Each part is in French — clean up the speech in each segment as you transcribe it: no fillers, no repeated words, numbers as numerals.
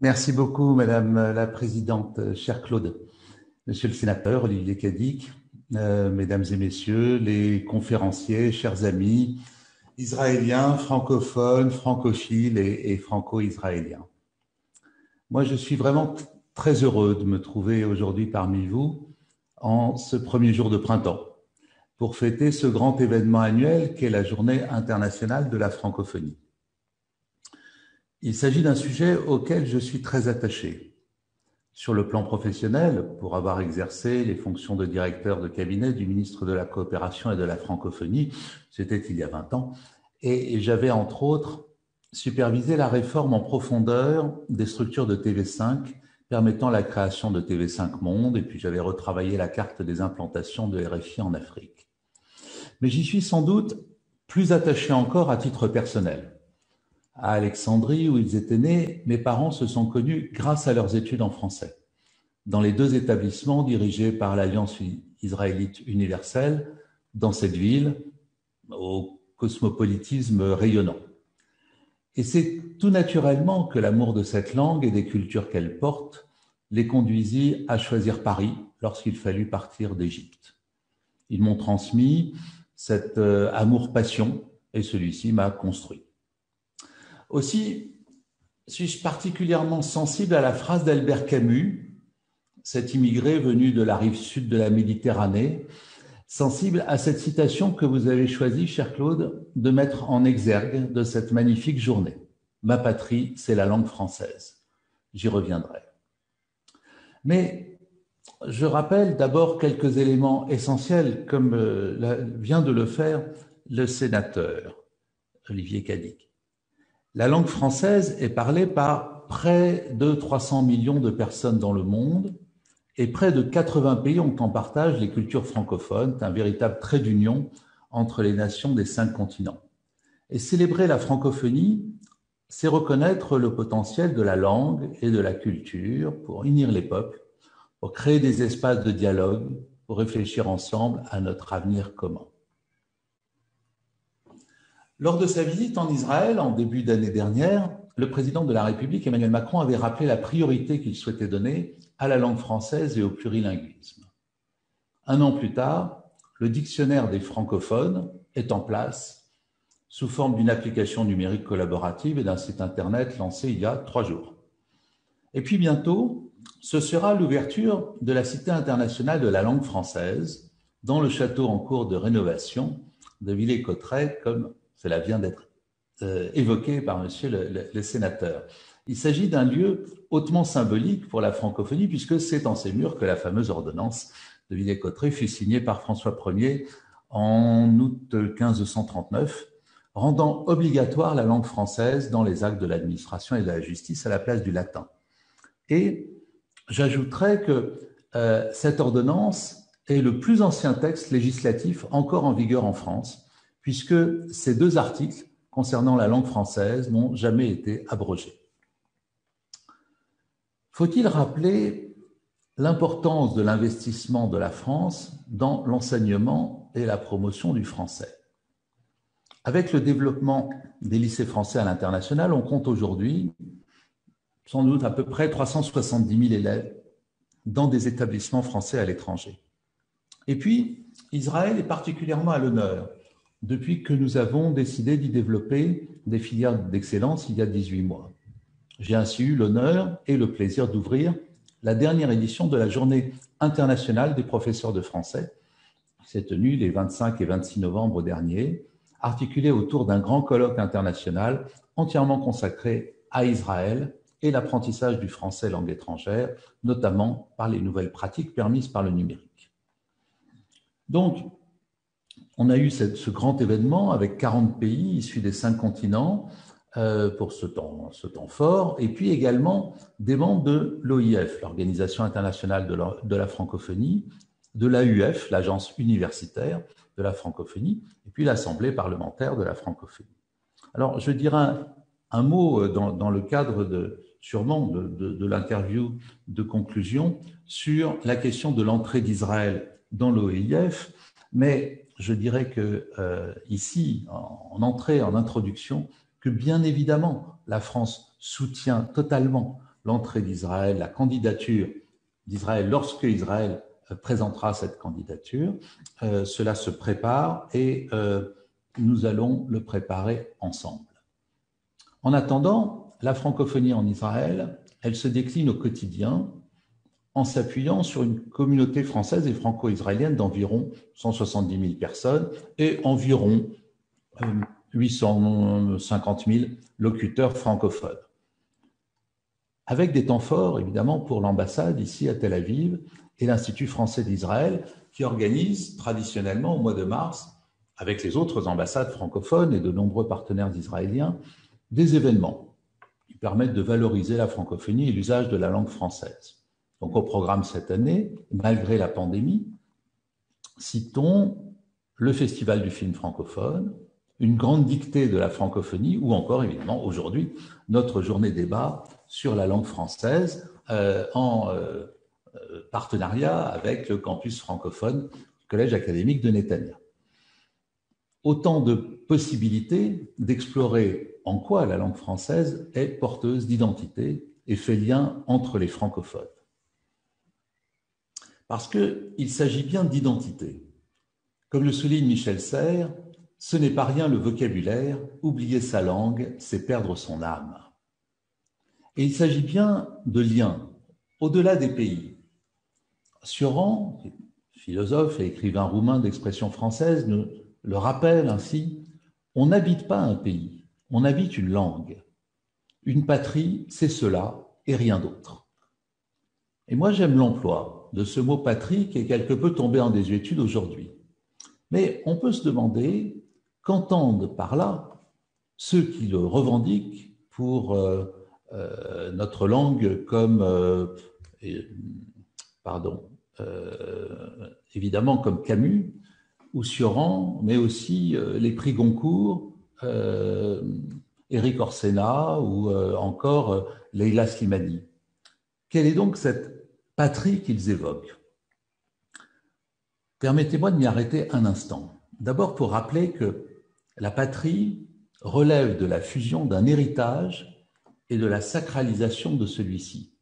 Merci beaucoup, Madame la Présidente, cher Claude. Monsieur le Sénateur, Olivier Cadic, Mesdames et Messieurs, les conférenciers, chers amis, israéliens, francophones, francophiles et franco-israéliens. Moi, je suis vraiment très heureux de me trouver aujourd'hui parmi vous en ce premier jour de printemps pour fêter ce grand événement annuel qu'est la Journée internationale de la francophonie. Il s'agit d'un sujet auquel je suis très attaché. Sur le plan professionnel, pour avoir exercé les fonctions de directeur de cabinet du ministre de la Coopération et de la Francophonie, c'était il y a 20 ans, et j'avais entre autres supervisé la réforme en profondeur des structures de TV5 permettant la création de TV5 Monde, et puis j'avais retravaillé la carte des implantations de RFI en Afrique. Mais j'y suis sans doute plus attaché encore à titre personnel. À Alexandrie, où ils étaient nés, mes parents se sont connus grâce à leurs études en français. Dans les deux établissements dirigés par l'Alliance israélite universelle, dans cette ville, au cosmopolitisme rayonnant. Et c'est tout naturellement que l'amour de cette langue et des cultures qu'elle porte les conduisit à choisir Paris lorsqu'il fallut partir d'Égypte. Ils m'ont transmis cet amour-passion et celui-ci m'a construit. Aussi, suis-je particulièrement sensible à la phrase d'Albert Camus, cet immigré venu de la rive sud de la Méditerranée, sensible à cette citation que vous avez choisi, cher Claude, de mettre en exergue de cette magnifique journée. Ma patrie, c'est la langue française. J'y reviendrai. Mais je rappelle d'abord quelques éléments essentiels, comme vient de le faire le sénateur Olivier Cadic. La langue française est parlée par près de 300 millions de personnes dans le monde et près de 80 pays ont en partage les cultures francophones, un véritable trait d'union entre les nations des 5 continents. Et célébrer la francophonie, c'est reconnaître le potentiel de la langue et de la culture pour unir les peuples, pour créer des espaces de dialogue, pour réfléchir ensemble à notre avenir commun. Lors de sa visite en Israël en début d'année dernière, le président de la République, Emmanuel Macron, avait rappelé la priorité qu'il souhaitait donner à la langue française et au plurilinguisme. Un an plus tard, le dictionnaire des francophones est en place sous forme d'une application numérique collaborative et d'un site internet lancé il y a 3 jours. Et puis bientôt, ce sera l'ouverture de la Cité internationale de la langue française dans le château en cours de rénovation de Villers-Cotterêts, comme cela vient d'être évoqué par monsieur le sénateur. Il s'agit d'un lieu hautement symbolique pour la francophonie puisque c'est dans ces murs que la fameuse ordonnance de Villers-Cotterêts fut signée par François Ier en août 1539, rendant obligatoire la langue française dans les actes de l'administration et de la justice à la place du latin. Et j'ajouterais que cette ordonnance est le plus ancien texte législatif encore en vigueur en France, puisque ces 2 articles concernant la langue française n'ont jamais été abrogés. Faut-il rappeler l'importance de l'investissement de la France dans l'enseignement et la promotion du français? Avec le développement des lycées français à l'international, on compte aujourd'hui sans doute à peu près 370 000 élèves dans des établissements français à l'étranger. Et puis, Israël est particulièrement à l'honneur depuis que nous avons décidé d'y développer des filières d'excellence il y a 18 mois. J'ai ainsi eu l'honneur et le plaisir d'ouvrir la dernière édition de la Journée internationale des professeurs de français, qui s'est tenue les 25 et 26 novembre dernier, articulée autour d'un grand colloque international entièrement consacré à Israël et l'apprentissage du français langue étrangère, notamment par les nouvelles pratiques permises par le numérique. Donc, on a eu ce grand événement avec 40 pays issus des 5 continents pour ce temps fort, et puis également des membres de l'OIF, l'Organisation internationale de la francophonie, de l'AUF, l'Agence universitaire de la francophonie, et puis l'Assemblée parlementaire de la francophonie. Alors, je dirais un mot dans le cadre sûrement de l'interview de conclusion sur la question de l'entrée d'Israël dans l'OIF, mais je dirais que ici, en introduction, que bien évidemment, la France soutient totalement l'entrée d'Israël, la candidature d'Israël lorsque Israël présentera cette candidature. Cela se prépare et nous allons le préparer ensemble. En attendant, la francophonie en Israël, elle se décline au quotidien en s'appuyant sur une communauté française et franco-israélienne d'environ 170 000 personnes et environ 850 000 locuteurs francophones. Avec des temps forts, évidemment, pour l'ambassade ici à Tel Aviv et l'Institut français d'Israël, qui organise traditionnellement au mois de mars, avec les autres ambassades francophones et de nombreux partenaires israéliens, des événements qui permettent de valoriser la francophonie et l'usage de la langue française. Donc au programme cette année, malgré la pandémie, citons le Festival du film francophone, une grande dictée de la francophonie ou encore, évidemment, aujourd'hui, notre journée débat sur la langue française en partenariat avec le campus francophone du Collège académique de Netanya. Autant de possibilités d'explorer en quoi la langue française est porteuse d'identité et fait lien entre les francophones. Parce qu'il s'agit bien d'identité. Comme le souligne Michel Serres, ce n'est pas rien le vocabulaire, oublier sa langue, c'est perdre son âme. Et il s'agit bien de liens, au-delà des pays. Sioran, philosophe et écrivain roumain d'expression française, le rappelle ainsi, on n'habite pas un pays, on habite une langue. Une patrie, c'est cela et rien d'autre. Et moi, j'aime l'emploi de ce mot patrie qui est quelque peu tombé en désuétude aujourd'hui. Mais on peut se demander qu'entendent par là ceux qui le revendiquent pour notre langue comme, évidemment comme Camus ou Sioran, mais aussi les prix Goncourt, Éric Orsena ou encore Leila Slimani. Quelle est donc cette patrie qu'ils évoquent? Permettez-moi de m'y arrêter un instant. D'abord pour rappeler que la patrie relève de la fusion d'un héritage et de la sacralisation de celui-ci.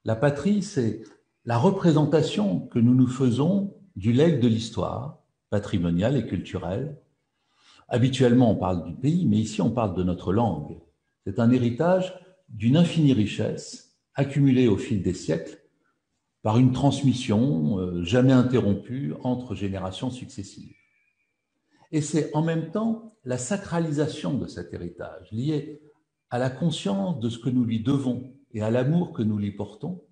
La patrie, c'est la représentation que nous nous faisons du legs de l'histoire, patrimoniale et culturelle. Habituellement, on parle du pays, mais ici, on parle de notre langue. C'est un héritage d'une infinie richesse accumulée au fil des siècles par une transmission jamais interrompue entre générations successives. Et c'est en même temps la sacralisation de cet héritage, liée à la conscience de ce que nous lui devons et à l'amour que nous lui portons,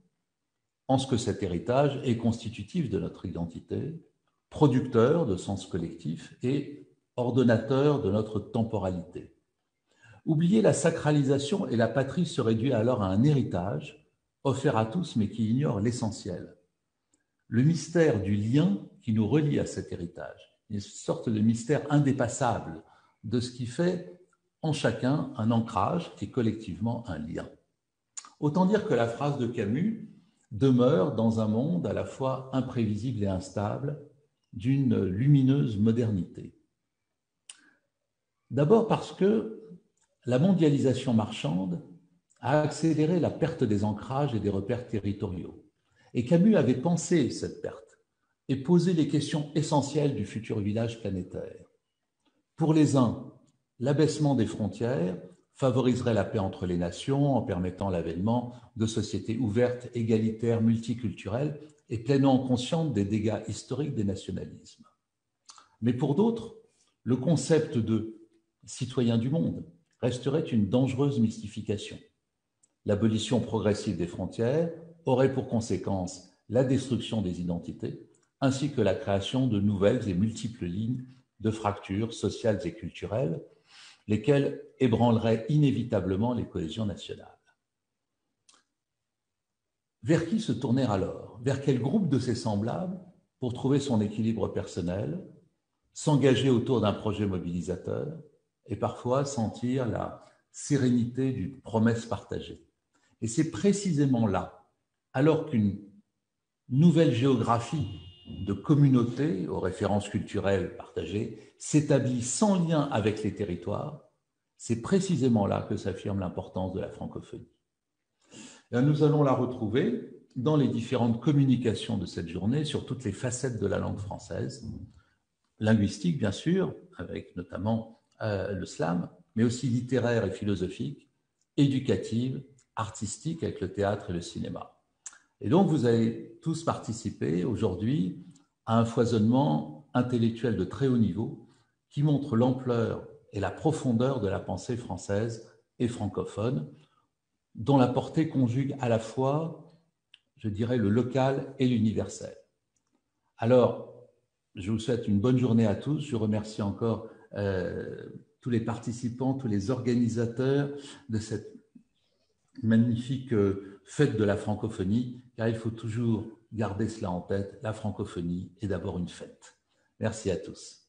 en ce que cet héritage est constitutif de notre identité, producteur de sens collectif et ordonnateur de notre temporalité. Oublier la sacralisation et la patrie se réduit alors à un héritage offert à tous mais qui ignore l'essentiel, le mystère du lien qui nous relie à cet héritage, une sorte de mystère indépassable de ce qui fait en chacun un ancrage et collectivement un lien. Autant dire que la phrase de Camus demeure dans un monde à la fois imprévisible et instable d'une lumineuse modernité. D'abord parce que la mondialisation marchande a accéléré la perte des ancrages et des repères territoriaux. Et Camus avait pensé cette perte et posé les questions essentielles du futur village planétaire. Pour les uns, l'abaissement des frontières favoriserait la paix entre les nations en permettant l'avènement de sociétés ouvertes, égalitaires, multiculturelles et pleinement conscientes des dégâts historiques des nationalismes. Mais pour d'autres, le concept de citoyen du monde resterait une dangereuse mystification. L'abolition progressive des frontières aurait pour conséquence la destruction des identités, ainsi que la création de nouvelles et multiples lignes de fractures sociales et culturelles, lesquelles ébranleraient inévitablement les cohésions nationales. Vers qui se tourner alors? Vers quel groupe de ses semblables pour trouver son équilibre personnel, s'engager autour d'un projet mobilisateur et parfois sentir la sérénité d'une promesse partagée? Et c'est précisément là, alors qu'une nouvelle géographie de communautés aux références culturelles partagées s'établit sans lien avec les territoires, c'est précisément là que s'affirme l'importance de la francophonie. Et nous allons la retrouver dans les différentes communications de cette journée sur toutes les facettes de la langue française, linguistique bien sûr, avec notamment le slam, mais aussi littéraire et philosophique, éducative, artistique avec le théâtre et le cinéma. Et donc vous allez tous participer aujourd'hui à un foisonnement intellectuel de très haut niveau qui montre l'ampleur et la profondeur de la pensée française et francophone, dont la portée conjugue à la fois, je dirais, le local et l'universel. Alors, je vous souhaite une bonne journée à tous. Je remercie encore tous les participants, tous les organisateurs de cette magnifique fête de la francophonie, car il faut toujours garder cela en tête, la francophonie est d'abord une fête. Merci à tous.